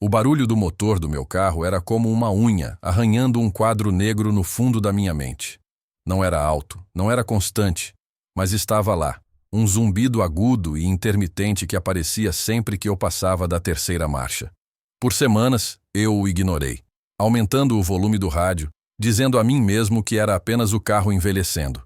O barulho do motor do meu carro era como uma unha arranhando um quadro negro no fundo da minha mente. Não era alto, não era constante, mas estava lá, um zumbido agudo e intermitente que aparecia sempre que eu passava da terceira marcha. Por semanas, eu o ignorei, aumentando o volume do rádio, dizendo a mim mesmo que era apenas o carro envelhecendo.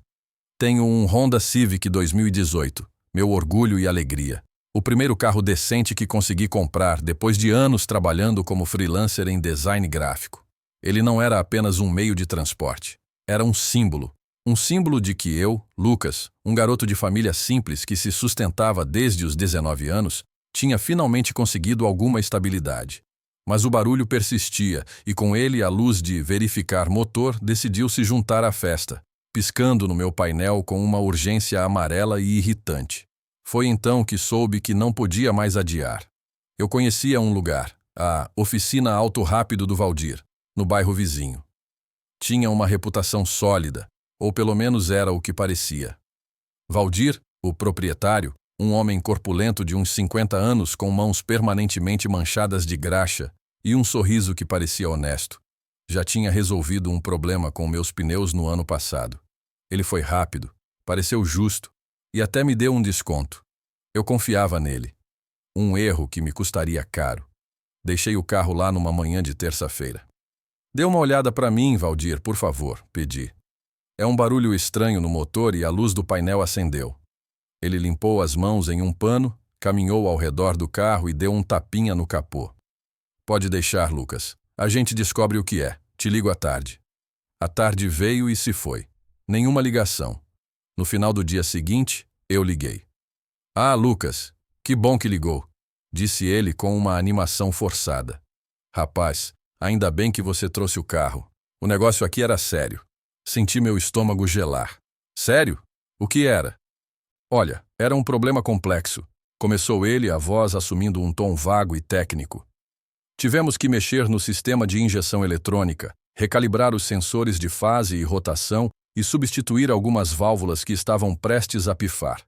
Tenho um Honda Civic 2018, meu orgulho e alegria. O primeiro carro decente que consegui comprar depois de anos trabalhando como freelancer em design gráfico. Ele não era apenas um meio de transporte. Era um símbolo. Um símbolo de que eu, Lucas, um garoto de família simples que se sustentava desde os 19 anos, tinha finalmente conseguido alguma estabilidade. Mas o barulho persistia e com ele a luz de verificar motor decidiu se juntar à festa, piscando no meu painel com uma urgência amarela e irritante. Foi então que soube que não podia mais adiar. Eu conhecia um lugar, a Oficina Auto Rápido do Valdir, no bairro vizinho. Tinha uma reputação sólida, ou pelo menos era o que parecia. Valdir, o proprietário, um homem corpulento de uns 50 anos com mãos permanentemente manchadas de graxa e um sorriso que parecia honesto, já tinha resolvido um problema com meus pneus no ano passado. Ele foi rápido, pareceu justo e até me deu um desconto. Eu confiava nele. Um erro que me custaria caro. Deixei o carro lá numa manhã de terça-feira. Dê uma olhada para mim, Valdir, por favor, pedi. É um barulho estranho no motor e a luz do painel acendeu. Ele limpou as mãos em um pano, caminhou ao redor do carro e deu um tapinha no capô. Pode deixar, Lucas. A gente descobre o que é. Te ligo à tarde. A tarde veio e se foi. Nenhuma ligação. No final do dia seguinte, eu liguei. Ah, Lucas, que bom que ligou, disse ele com uma animação forçada. Rapaz, ainda bem que você trouxe o carro. O negócio aqui era sério. Senti meu estômago gelar. Sério? O que era? Olha, era um problema complexo. Começou ele, a voz assumindo um tom vago e técnico. Tivemos que mexer no sistema de injeção eletrônica, recalibrar os sensores de fase e rotação e substituir algumas válvulas que estavam prestes a pifar.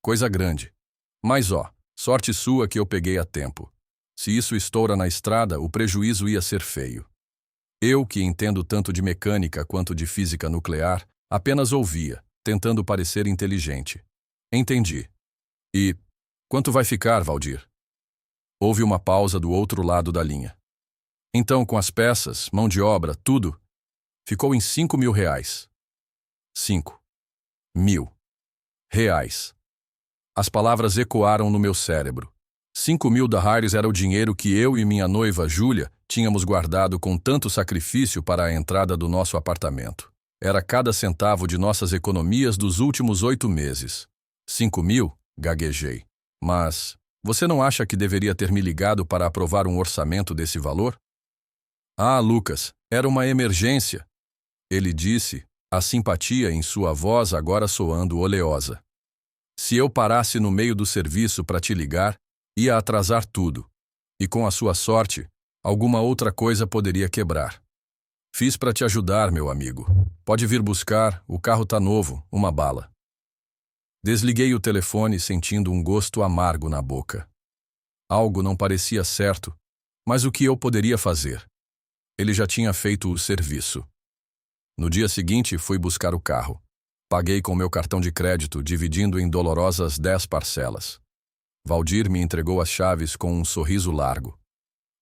Coisa grande. Mas sorte sua que eu peguei a tempo. Se isso estoura na estrada, o prejuízo ia ser feio. Eu, que entendo tanto de mecânica quanto de física nuclear, apenas ouvia, tentando parecer inteligente. Entendi. E quanto vai ficar, Valdir? Houve uma pausa do outro lado da linha. Então, com as peças, mão de obra, tudo, ficou em R$ 5.000. 5.000 reais. As palavras ecoaram no meu cérebro. 5.000 dólares era o dinheiro que eu e minha noiva, Júlia, tínhamos guardado com tanto sacrifício para a entrada do nosso apartamento. Era cada centavo de nossas economias dos últimos 8 meses. 5.000? Gaguejei. Mas você não acha que deveria ter me ligado para aprovar um orçamento desse valor? Ah, Lucas, era uma emergência, ele disse, a simpatia em sua voz agora soando oleosa. Se eu parasse no meio do serviço para te ligar, ia atrasar tudo. E com a sua sorte, alguma outra coisa poderia quebrar. Fiz para te ajudar, meu amigo. Pode vir buscar, o carro tá novo, uma bala. Desliguei o telefone sentindo um gosto amargo na boca. Algo não parecia certo, mas o que eu poderia fazer? Ele já tinha feito o serviço. No dia seguinte, fui buscar o carro. Paguei com meu cartão de crédito, dividindo em dolorosas 10 parcelas. Valdir me entregou as chaves com um sorriso largo.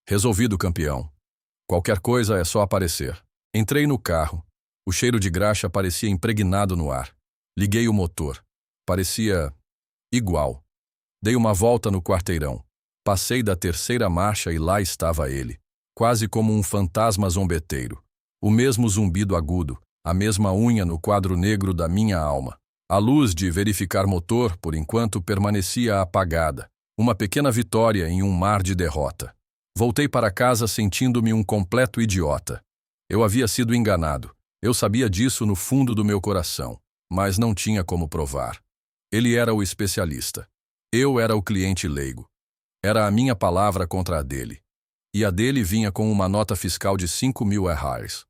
Resolvido, campeão. Qualquer coisa é só aparecer. Entrei no carro. O cheiro de graxa parecia impregnado no ar. Liguei o motor. Parecia igual. Dei uma volta no quarteirão. Passei da terceira marcha e lá estava ele, quase como um fantasma zombeteiro. O mesmo zumbido agudo, a mesma unha no quadro negro da minha alma. A luz de verificar motor, por enquanto, permanecia apagada. Uma pequena vitória em um mar de derrota. Voltei para casa sentindo-me um completo idiota. Eu havia sido enganado. Eu sabia disso no fundo do meu coração, mas não tinha como provar. Ele era o especialista. Eu era o cliente leigo. Era a minha palavra contra a dele. E a dele vinha com uma nota fiscal de 5.000 reais.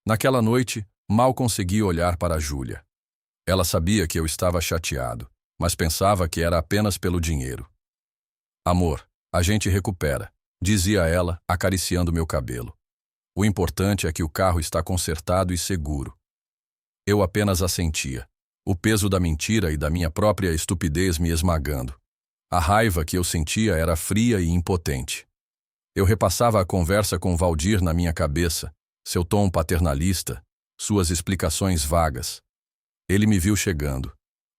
Naquela noite, mal consegui olhar para a Júlia. Ela sabia que eu estava chateado, mas pensava que era apenas pelo dinheiro. Amor, a gente recupera. dizia ela, acariciando meu cabelo. O importante é que o carro está consertado e seguro. Eu apenas assentia, o peso da mentira e da minha própria estupidez me esmagando. A raiva que eu sentia era fria e impotente. Eu repassava a conversa com Valdir na minha cabeça, seu tom paternalista, suas explicações vagas. Ele me viu chegando.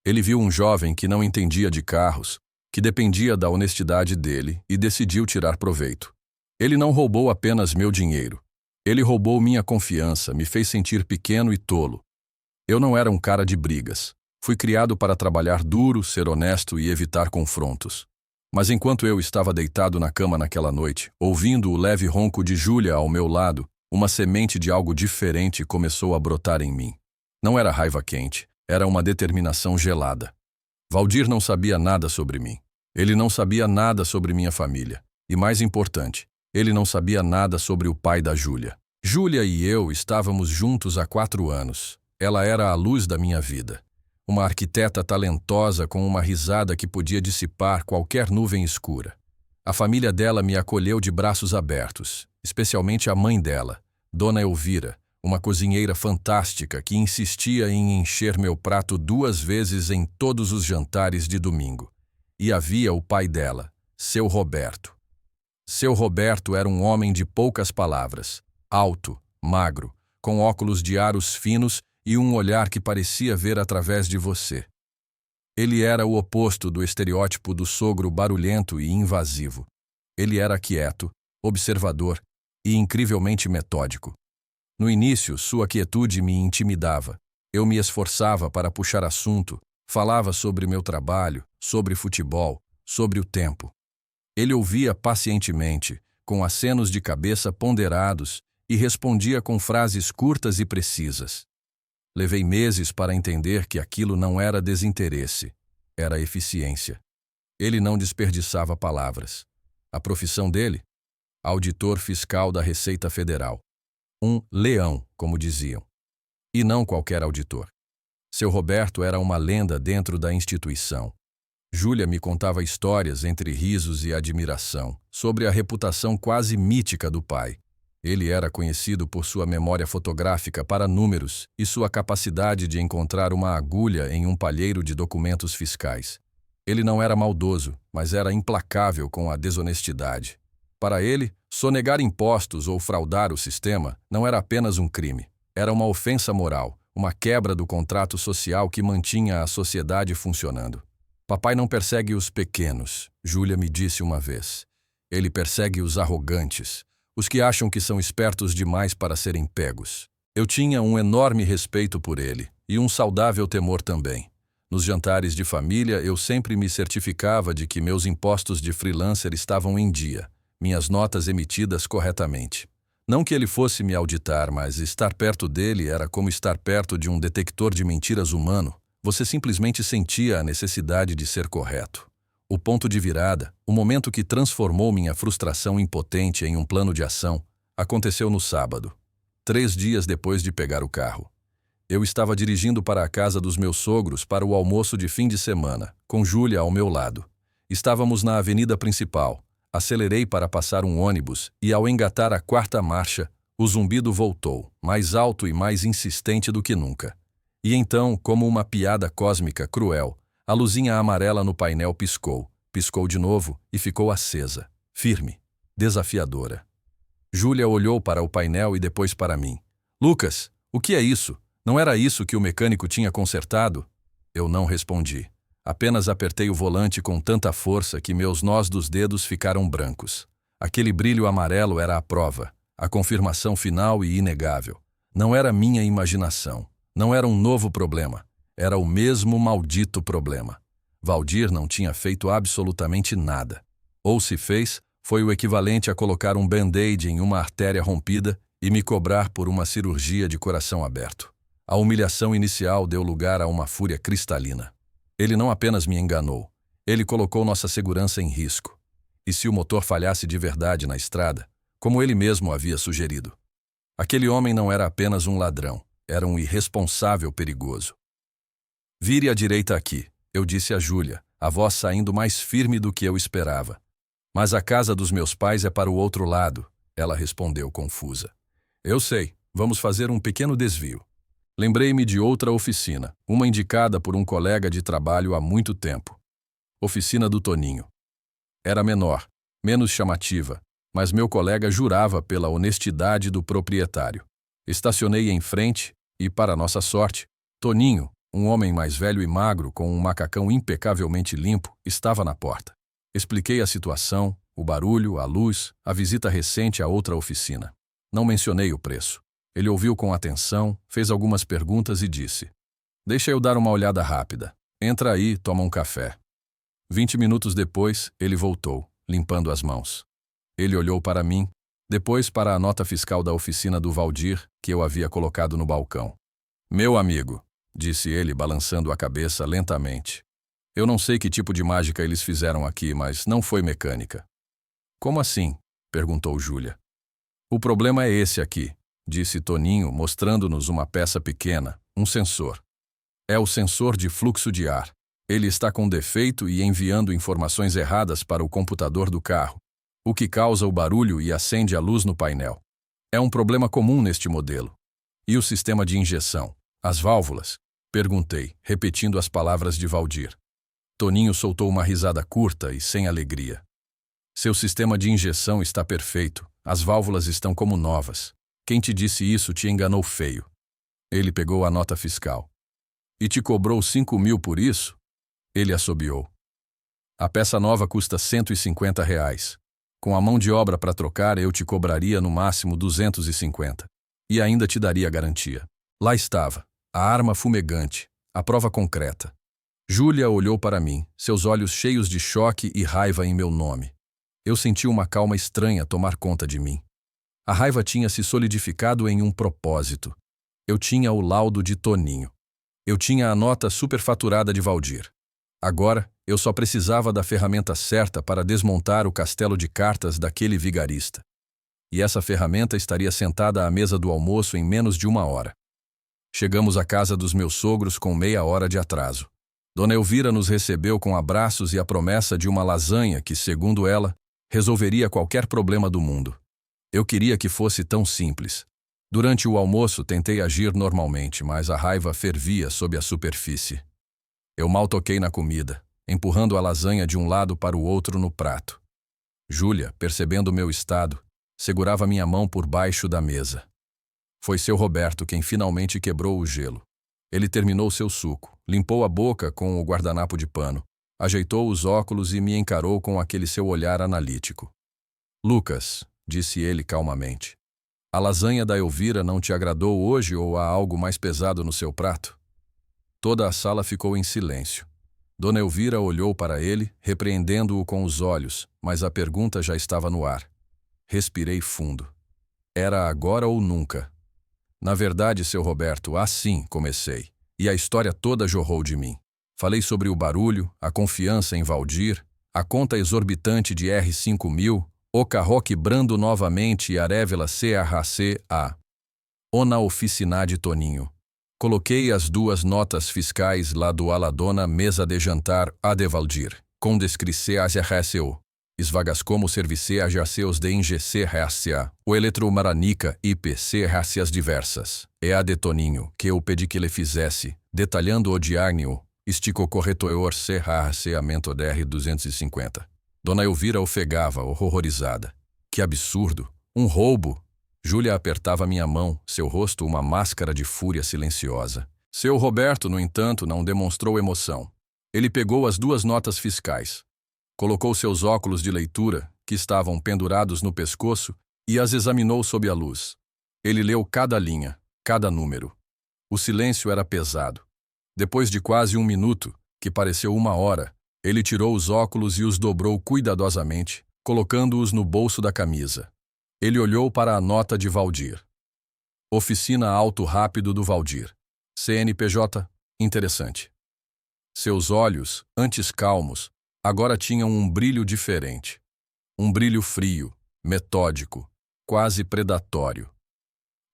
Ele viu um jovem que não entendia de carros, que dependia da honestidade dele e decidiu tirar proveito. Ele não roubou apenas meu dinheiro. Ele roubou minha confiança, me fez sentir pequeno e tolo. Eu não era um cara de brigas. Fui criado para trabalhar duro, ser honesto e evitar confrontos. Mas enquanto eu estava deitado na cama naquela noite, ouvindo o leve ronco de Júlia ao meu lado, uma semente de algo diferente começou a brotar em mim. Não era raiva quente, era uma determinação gelada. Valdir não sabia nada sobre mim. Ele não sabia nada sobre minha família. E mais importante, ele não sabia nada sobre o pai da Júlia. Júlia e eu estávamos juntos há 4 anos. Ela era a luz da minha vida. Uma arquiteta talentosa com uma risada que podia dissipar qualquer nuvem escura. A família dela me acolheu de braços abertos, especialmente a mãe dela, Dona Elvira, uma cozinheira fantástica que insistia em encher meu prato 2 vezes em todos os jantares de domingo. E havia o pai dela, seu Roberto. Seu Roberto era um homem de poucas palavras, alto, magro, com óculos de aros finos e um olhar que parecia ver através de você. Ele era o oposto do estereótipo do sogro barulhento e invasivo. Ele era quieto, observador e incrivelmente metódico. No início, sua quietude me intimidava. Eu me esforçava para puxar assunto, falava sobre meu trabalho, sobre futebol, sobre o tempo. Ele ouvia pacientemente, com acenos de cabeça ponderados, e respondia com frases curtas e precisas. Levei meses para entender que aquilo não era desinteresse, era eficiência. Ele não desperdiçava palavras. A profissão dele? Auditor fiscal da Receita Federal. Um leão, como diziam. E não qualquer auditor. Seu Roberto era uma lenda dentro da instituição. Júlia me contava histórias entre risos e admiração, sobre a reputação quase mítica do pai. Ele era conhecido por sua memória fotográfica para números e sua capacidade de encontrar uma agulha em um palheiro de documentos fiscais. Ele não era maldoso, mas era implacável com a desonestidade. Para ele, sonegar impostos ou fraudar o sistema não era apenas um crime. Era uma ofensa moral, uma quebra do contrato social que mantinha a sociedade funcionando. Papai não persegue os pequenos, Júlia me disse uma vez. Ele persegue os arrogantes, os que acham que são espertos demais para serem pegos. Eu tinha um enorme respeito por ele, e um saudável temor também. Nos jantares de família, eu sempre me certificava de que meus impostos de freelancer estavam em dia, minhas notas emitidas corretamente. Não que ele fosse me auditar, mas estar perto dele era como estar perto de um detector de mentiras humano. Você simplesmente sentia a necessidade de ser correto. O ponto de virada, o momento que transformou minha frustração impotente em um plano de ação, aconteceu no sábado, 3 dias depois de pegar o carro. Eu estava dirigindo para a casa dos meus sogros para o almoço de fim de semana, com Júlia ao meu lado. Estávamos na avenida principal. Acelerei para passar um ônibus e, ao engatar a 4ª marcha, o zumbido voltou, mais alto e mais insistente do que nunca. E então, como uma piada cósmica cruel, a luzinha amarela no painel piscou, piscou de novo e ficou acesa, firme, desafiadora. Júlia olhou para o painel e depois para mim. Lucas, o que é isso? Não era isso que o mecânico tinha consertado? Eu não respondi. Apenas apertei o volante com tanta força que meus nós dos dedos ficaram brancos. Aquele brilho amarelo era a prova, a confirmação final e inegável. Não era minha imaginação. Não era um novo problema. Era o mesmo maldito problema. Valdir não tinha feito absolutamente nada. Ou se fez, foi o equivalente a colocar um band-aid em uma artéria rompida e me cobrar por uma cirurgia de coração aberto. A humilhação inicial deu lugar a uma fúria cristalina. Ele não apenas me enganou, ele colocou nossa segurança em risco. E se o motor falhasse de verdade na estrada, como ele mesmo havia sugerido? Aquele homem não era apenas um ladrão, era um irresponsável perigoso. Vire à direita aqui, eu disse a Júlia, a voz saindo mais firme do que eu esperava. Mas a casa dos meus pais é para o outro lado, ela respondeu confusa. Eu sei, vamos fazer um pequeno desvio. Lembrei-me de outra oficina, uma indicada por um colega de trabalho há muito tempo. Oficina do Toninho. Era menor, menos chamativa, mas meu colega jurava pela honestidade do proprietário. Estacionei em frente e, para nossa sorte, Toninho, um homem mais velho e magro com um macacão impecavelmente limpo, estava na porta. Expliquei a situação, o barulho, a luz, a visita recente a outra oficina. Não mencionei o preço. Ele ouviu com atenção, fez algumas perguntas e disse: Deixa eu dar uma olhada rápida. Entra aí, toma um café. 20 minutos depois, ele voltou, limpando as mãos. Ele olhou para mim, depois para a nota fiscal da oficina do Valdir, que eu havia colocado no balcão. Meu amigo, disse ele, balançando a cabeça lentamente. Eu não sei que tipo de mágica eles fizeram aqui, mas não foi mecânica. Como assim? Perguntou Júlia. O problema é esse aqui, disse Toninho, mostrando-nos uma peça pequena, um sensor. É o sensor de fluxo de ar. Ele está com defeito e enviando informações erradas para o computador do carro, o que causa o barulho e acende a luz no painel. É um problema comum neste modelo. E o sistema de injeção? As válvulas? Perguntei, repetindo as palavras de Valdir. Toninho soltou uma risada curta e sem alegria. Seu sistema de injeção está perfeito. As válvulas estão como novas. Quem te disse isso te enganou feio. Ele pegou a nota fiscal. E te cobrou 5.000 por isso? Ele assobiou. A peça nova custa R$ 150. Com a mão de obra para trocar, eu te cobraria no máximo 250. E ainda te daria garantia. Lá estava, a arma fumegante, a prova concreta. Júlia olhou para mim, seus olhos cheios de choque e raiva em meu nome. Eu senti uma calma estranha tomar conta de mim. A raiva tinha se solidificado em um propósito. Eu tinha o laudo de Toninho. Eu tinha a nota superfaturada de Valdir. Agora, eu só precisava da ferramenta certa para desmontar o castelo de cartas daquele vigarista. E essa ferramenta estaria sentada à mesa do almoço em menos de 1 hora. Chegamos à casa dos meus sogros com meia hora de atraso. Dona Elvira nos recebeu com abraços e a promessa de uma lasanha que, segundo ela, resolveria qualquer problema do mundo. Eu queria que fosse tão simples. Durante o almoço tentei agir normalmente, mas a raiva fervia sob a superfície. Eu mal toquei na comida, empurrando a lasanha de um lado para o outro no prato. Júlia, percebendo meu estado, segurava minha mão por baixo da mesa. Foi seu Roberto quem finalmente quebrou o gelo. Ele terminou seu suco, limpou a boca com o guardanapo de pano, ajeitou os óculos e me encarou com aquele seu olhar analítico. Lucas, disse ele calmamente, a lasanha da Elvira não te agradou hoje ou há algo mais pesado no seu prato? Toda a sala ficou em silêncio. Dona Elvira olhou para ele, repreendendo-o com os olhos, mas a pergunta já estava no ar. Respirei fundo. Era agora ou nunca. Na verdade, seu Roberto, assim comecei, e a história toda jorrou de mim. Falei sobre o barulho, a confiança em Valdir, a conta exorbitante de R$ 5.000, o carro quebrando novamente e a révela CRC-A. Ona oficina de Toninho. Coloquei as 2 notas fiscais lado a lado na mesa de jantar a de Valdir, com descrição a RSO. Esvagas como service a jarceus de ingc RSA, o eletromaranica IPC RSAs diversas. E a de Toninho, que eu pedi que ele fizesse, detalhando o diágnio, esticou corretor CRCamento DR 250. Dona Elvira ofegava, horrorizada. Que absurdo! Um roubo! Júlia apertava minha mão, seu rosto uma máscara de fúria silenciosa. Seu Roberto, no entanto, não demonstrou emoção. Ele pegou as 2 notas fiscais. Colocou seus óculos de leitura, que estavam pendurados no pescoço, e as examinou sob a luz. Ele leu cada linha, cada número. O silêncio era pesado. Depois de quase 1 minuto, que pareceu 1 hora, ele tirou os óculos e os dobrou cuidadosamente, colocando-os no bolso da camisa. Ele olhou para a nota de Valdir. Oficina Auto Rápido do Valdir. CNPJ, interessante. Seus olhos, antes calmos, agora tinham um brilho diferente. Um brilho frio, metódico, quase predatório.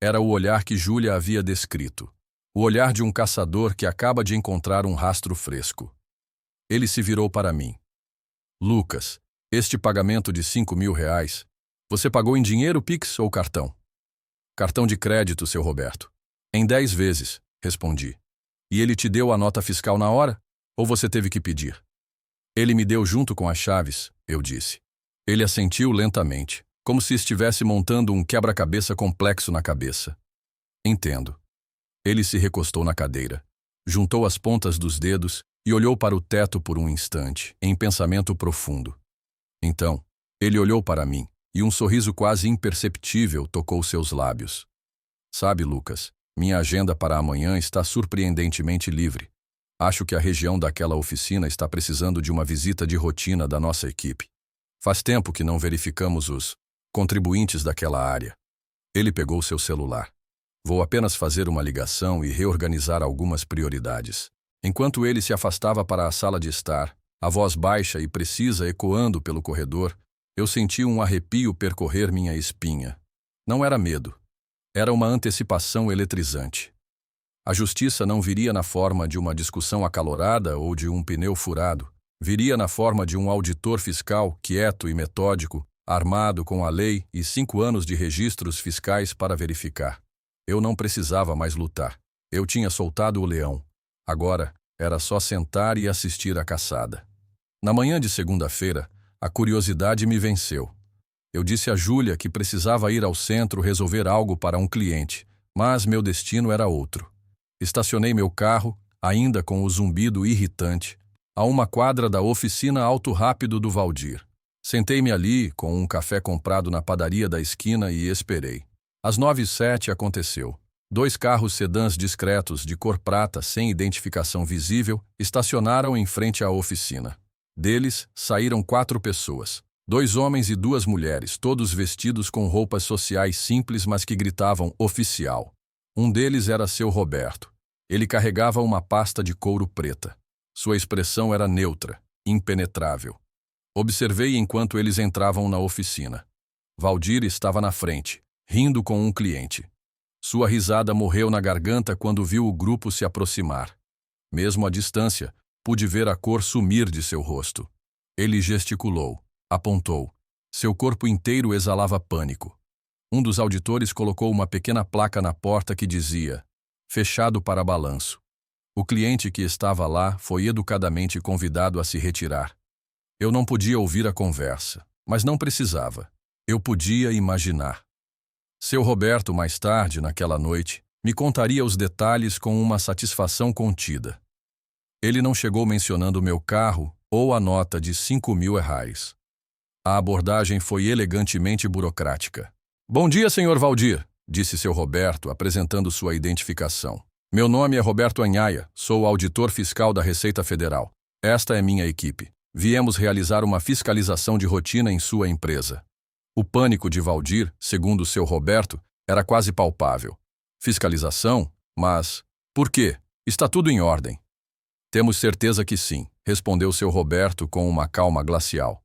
Era o olhar que Júlia havia descrito. O olhar de um caçador que acaba de encontrar um rastro fresco. Ele se virou para mim. Lucas, Este pagamento de R$ 5.000, você pagou em dinheiro, Pix ou cartão? Cartão de crédito, seu Roberto. Em 10 vezes, respondi. E ele te deu a nota fiscal na hora? Ou você teve que pedir? Ele me deu junto com as chaves, eu disse. Ele assentiu lentamente, como se estivesse montando um quebra-cabeça complexo na cabeça. Entendo. Ele se recostou na cadeira, juntou as pontas dos dedos e olhou para o teto por um instante, em pensamento profundo. Então, ele olhou para mim, e um sorriso quase imperceptível tocou seus lábios. Sabe, Lucas, minha agenda para amanhã está surpreendentemente livre. Acho que a região daquela oficina está precisando de uma visita de rotina da nossa equipe. Faz tempo que não verificamos os contribuintes daquela área. Ele pegou seu celular. Vou apenas fazer uma ligação e reorganizar algumas prioridades. Enquanto ele se afastava para a sala de estar, a voz baixa e precisa ecoando pelo corredor, eu senti um arrepio percorrer minha espinha. Não era medo. Era uma antecipação eletrizante. A justiça não viria na forma de uma discussão acalorada ou de um pneu furado. Viria na forma de um auditor fiscal quieto e metódico, armado com a lei e 5 anos de registros fiscais para verificar. Eu não precisava mais lutar. Eu tinha soltado o leão. Agora, era só sentar e assistir à caçada. Na manhã de segunda-feira, a curiosidade me venceu. Eu disse a Júlia que precisava ir ao centro resolver algo para um cliente, mas meu destino era outro. Estacionei meu carro, ainda com o zumbido irritante, a uma quadra da oficina Auto Rápido do Valdir. Sentei-me ali, com um café comprado na padaria da esquina e esperei. Às 9h07 aconteceu. 2 carros sedãs discretos de cor prata sem identificação visível estacionaram em frente à oficina. Deles, saíram 4 pessoas. 2 homens e 2 mulheres, todos vestidos com roupas sociais simples, mas que gritavam oficial. Um deles era seu Roberto. Ele carregava uma pasta de couro preta. Sua expressão era neutra, impenetrável. Observei enquanto eles entravam na oficina. Valdir estava na frente, rindo com um cliente. Sua risada morreu na garganta quando viu o grupo se aproximar. Mesmo à distância, pude ver a cor sumir de seu rosto. Ele gesticulou, apontou. Seu corpo inteiro exalava pânico. Um dos auditores colocou uma pequena placa na porta que dizia: fechado para balanço. O cliente que estava lá foi educadamente convidado a se retirar. Eu não podia ouvir a conversa, mas não precisava. Eu podia imaginar. Seu Roberto, mais tarde, naquela noite, me contaria os detalhes com uma satisfação contida. Ele não chegou mencionando meu carro ou a nota de R$ 5.000. A abordagem foi elegantemente burocrática. Bom dia, senhor Valdir, disse seu Roberto, apresentando sua identificação. Meu nome é Roberto Anhaia, sou auditor fiscal da Receita Federal. Esta é minha equipe. Viemos realizar uma fiscalização de rotina em sua empresa. O pânico de Valdir, segundo seu Roberto, era quase palpável. Fiscalização? Mas por quê? Está tudo em ordem. Temos certeza que sim, respondeu seu Roberto com uma calma glacial.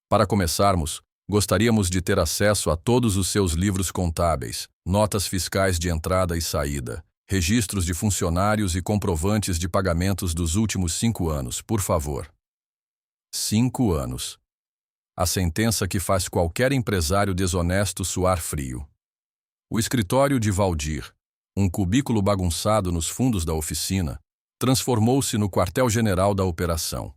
Para começarmos, gostaríamos de ter acesso a todos os seus livros contábeis, notas fiscais de entrada e saída, registros de funcionários e comprovantes de pagamentos dos últimos 5 anos, por favor. 5 anos. A sentença que faz qualquer empresário desonesto suar frio. O escritório de Valdir, um cubículo bagunçado nos fundos da oficina, transformou-se no quartel-general da operação.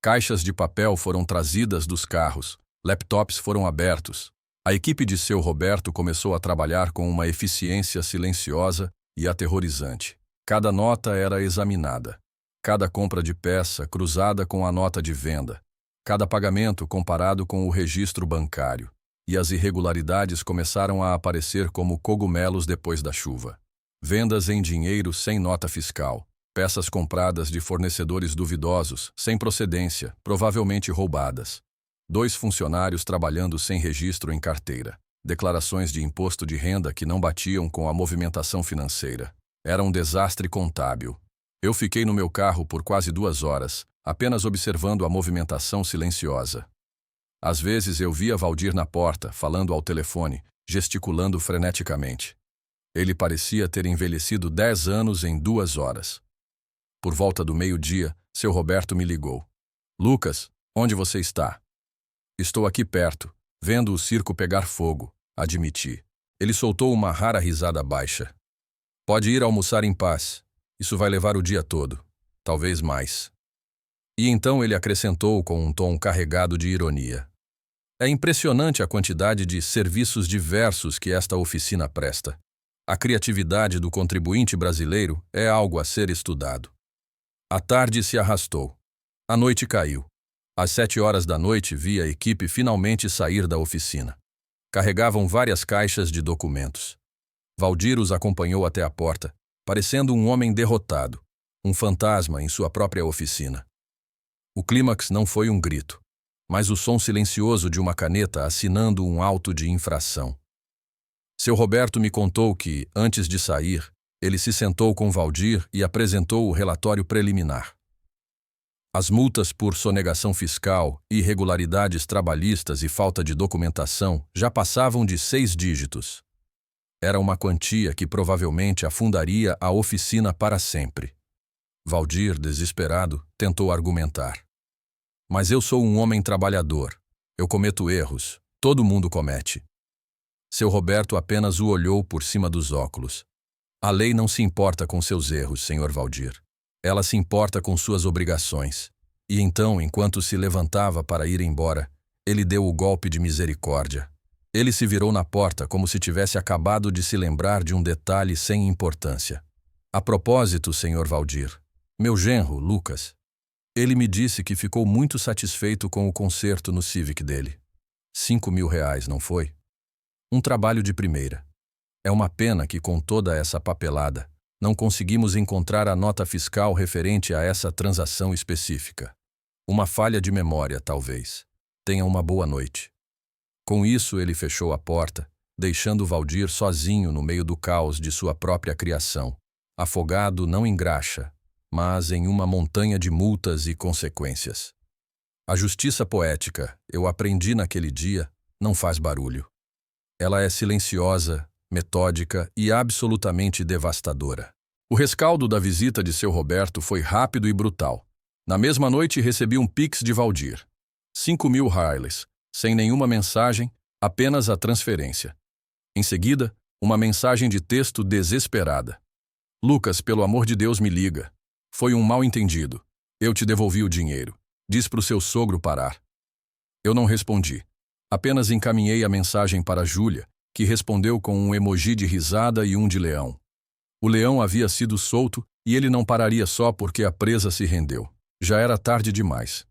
Caixas de papel foram trazidas dos carros, laptops foram abertos. A equipe de seu Roberto começou a trabalhar com uma eficiência silenciosa e aterrorizante. Cada nota era examinada. Cada compra de peça cruzada com a nota de venda. Cada pagamento comparado com o registro bancário. E as irregularidades começaram a aparecer como cogumelos depois da chuva. Vendas em dinheiro sem nota fiscal. Peças compradas de fornecedores duvidosos, sem procedência, provavelmente roubadas. 2 funcionários trabalhando sem registro em carteira. Declarações de imposto de renda que não batiam com a movimentação financeira. Era um desastre contábil. Eu fiquei no meu carro por quase 2 horas, apenas observando a movimentação silenciosa. Às vezes eu via Valdir na porta, falando ao telefone, gesticulando freneticamente. Ele parecia ter envelhecido 10 anos em 2 horas. Por volta do meio-dia, seu Roberto me ligou. Lucas, onde você está? Estou aqui perto, vendo o circo pegar fogo, admiti. Ele soltou uma rara risada baixa. Pode ir almoçar em paz. Isso vai levar o dia todo. Talvez mais. E então ele acrescentou com um tom carregado de ironia. É impressionante a quantidade de serviços diversos que esta oficina presta. A criatividade do contribuinte brasileiro é algo a ser estudado. A tarde se arrastou. A noite caiu. Às 7 horas da noite vi a equipe finalmente sair da oficina. Carregavam várias caixas de documentos. Valdir os acompanhou até a porta, parecendo um homem derrotado, um fantasma em sua própria oficina. O clímax não foi um grito, mas o som silencioso de uma caneta assinando um auto de infração. Seu Roberto me contou que, antes de sair, ele se sentou com Valdir e apresentou o relatório preliminar. As multas por sonegação fiscal, irregularidades trabalhistas e falta de documentação já passavam de 6 dígitos. Era uma quantia que provavelmente afundaria a oficina para sempre. Valdir, desesperado, tentou argumentar. Mas eu sou um homem trabalhador. Eu cometo erros. Todo mundo comete. Seu Roberto apenas o olhou por cima dos óculos. A lei não se importa com seus erros, Sr. Valdir. Ela se importa com suas obrigações. E então, enquanto se levantava para ir embora, ele deu o golpe de misericórdia. Ele se virou na porta como se tivesse acabado de se lembrar de um detalhe sem importância. A propósito, Sr. Valdir, meu genro, Lucas, ele me disse que ficou muito satisfeito com o concerto no Civic dele. R$ 5.000, não foi? Um trabalho de primeira. É uma pena que, com toda essa papelada, não conseguimos encontrar a nota fiscal referente a essa transação específica. Uma falha de memória, talvez. Tenha uma boa noite. Com isso, ele fechou a porta, deixando Valdir sozinho no meio do caos de sua própria criação, afogado não em graxa, mas em uma montanha de multas e consequências. A justiça poética, eu aprendi naquele dia, não faz barulho. Ela é silenciosa, metódica e absolutamente devastadora. O rescaldo da visita de seu Roberto foi rápido e brutal. Na mesma noite recebi um pix de Valdir. 5.000 reais, sem nenhuma mensagem, apenas a transferência. Em seguida, uma mensagem de texto desesperada. Lucas, pelo amor de Deus, me liga. Foi um mal-entendido. Eu te devolvi o dinheiro. Diz pro seu sogro parar. Eu não respondi. Apenas encaminhei a mensagem para Júlia, que respondeu com um emoji de risada e um de leão. O leão havia sido solto e ele não pararia só porque a presa se rendeu. Já era tarde demais.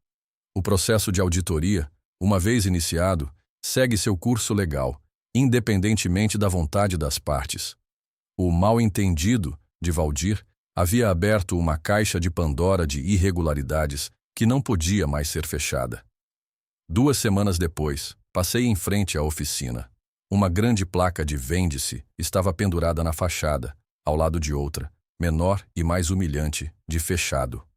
O processo de auditoria, uma vez iniciado, segue seu curso legal, independentemente da vontade das partes. O mal-entendido, de Valdir, havia aberto uma caixa de Pandora de irregularidades que não podia mais ser fechada. 2 semanas depois, passei em frente à oficina. Uma grande placa de "Vende-se" estava pendurada na fachada, ao lado de outra, menor e mais humilhante, de "Fechado".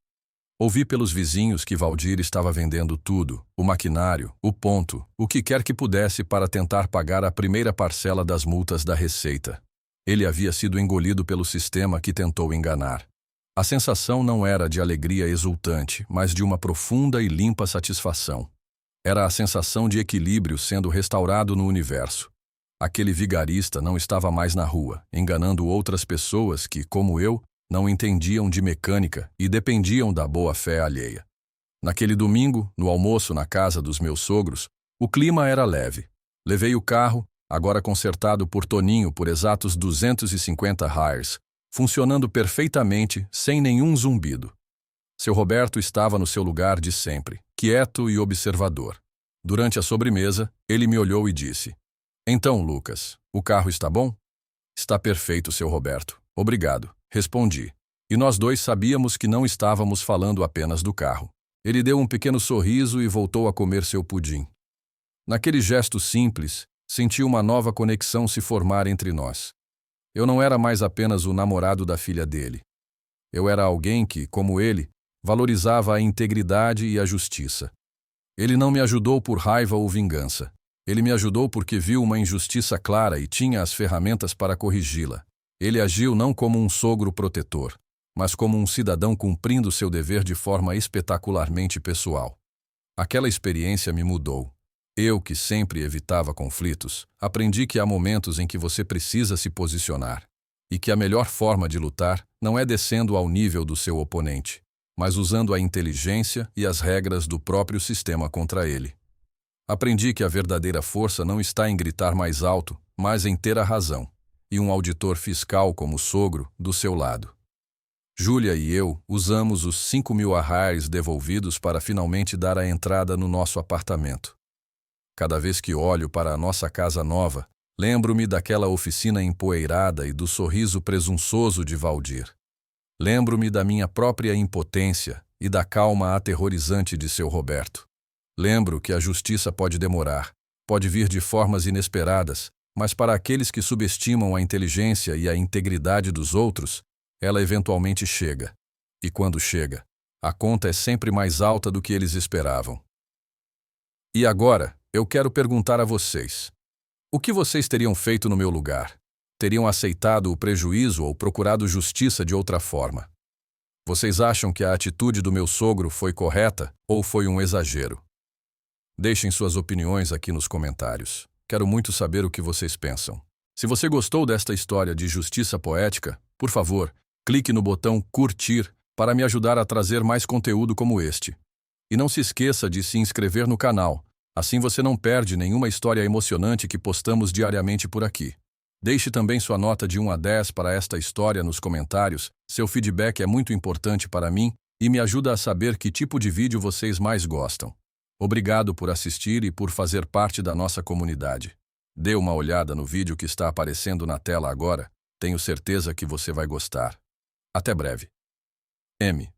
Ouvi pelos vizinhos que Valdir estava vendendo tudo, o maquinário, o ponto, o que quer que pudesse para tentar pagar a primeira parcela das multas da Receita. Ele havia sido engolido pelo sistema que tentou enganar. A sensação não era de alegria exultante, mas de uma profunda e limpa satisfação. Era a sensação de equilíbrio sendo restaurado no universo. Aquele vigarista não estava mais na rua, enganando outras pessoas que, como eu, não entendiam de mecânica e dependiam da boa-fé alheia. Naquele domingo, no almoço na casa dos meus sogros, o clima era leve. Levei o carro, agora consertado por Toninho por exatos 250 reais, funcionando perfeitamente, sem nenhum zumbido. Seu Roberto estava no seu lugar de sempre, quieto e observador. Durante a sobremesa, ele me olhou e disse: "Então, Lucas, o carro está bom?" "Está perfeito, seu Roberto. Obrigado", respondi. E nós dois sabíamos que não estávamos falando apenas do carro. Ele deu um pequeno sorriso e voltou a comer seu pudim. Naquele gesto simples, senti uma nova conexão se formar entre nós. Eu não era mais apenas o namorado da filha dele. Eu era alguém que, como ele, valorizava a integridade e a justiça. Ele não me ajudou por raiva ou vingança. Ele me ajudou porque viu uma injustiça clara e tinha as ferramentas para corrigi-la. Ele agiu não como um sogro protetor, mas como um cidadão cumprindo seu dever de forma espetacularmente pessoal. Aquela experiência me mudou. Eu, que sempre evitava conflitos, aprendi que há momentos em que você precisa se posicionar e que a melhor forma de lutar não é descendo ao nível do seu oponente, mas usando a inteligência e as regras do próprio sistema contra ele. Aprendi que a verdadeira força não está em gritar mais alto, mas em ter a razão, e um auditor fiscal como sogro do seu lado. Júlia e eu usamos os 5.000 arraiais devolvidos para finalmente dar a entrada no nosso apartamento. Cada vez que olho para a nossa casa nova, lembro-me daquela oficina empoeirada e do sorriso presunçoso de Valdir. Lembro-me da minha própria impotência e da calma aterrorizante de seu Roberto. Lembro que a justiça pode demorar, pode vir de formas inesperadas, mas para aqueles que subestimam a inteligência e a integridade dos outros, ela eventualmente chega. E quando chega, a conta é sempre mais alta do que eles esperavam. E agora, eu quero perguntar a vocês: o que vocês teriam feito no meu lugar? Teriam aceitado o prejuízo ou procurado justiça de outra forma? Vocês acham que a atitude do meu sogro foi correta ou foi um exagero? Deixem suas opiniões aqui nos comentários. Quero muito saber o que vocês pensam. Se você gostou desta história de justiça poética, por favor, clique no botão curtir para me ajudar a trazer mais conteúdo como este. E não se esqueça de se inscrever no canal, assim você não perde nenhuma história emocionante que postamos diariamente por aqui. Deixe também sua nota de 1 a 10 para esta história nos comentários, seu feedback é muito importante para mim e me ajuda a saber que tipo de vídeo vocês mais gostam. Obrigado por assistir e por fazer parte da nossa comunidade. Dê uma olhada no vídeo que está aparecendo na tela agora, tenho certeza que você vai gostar. Até breve. M.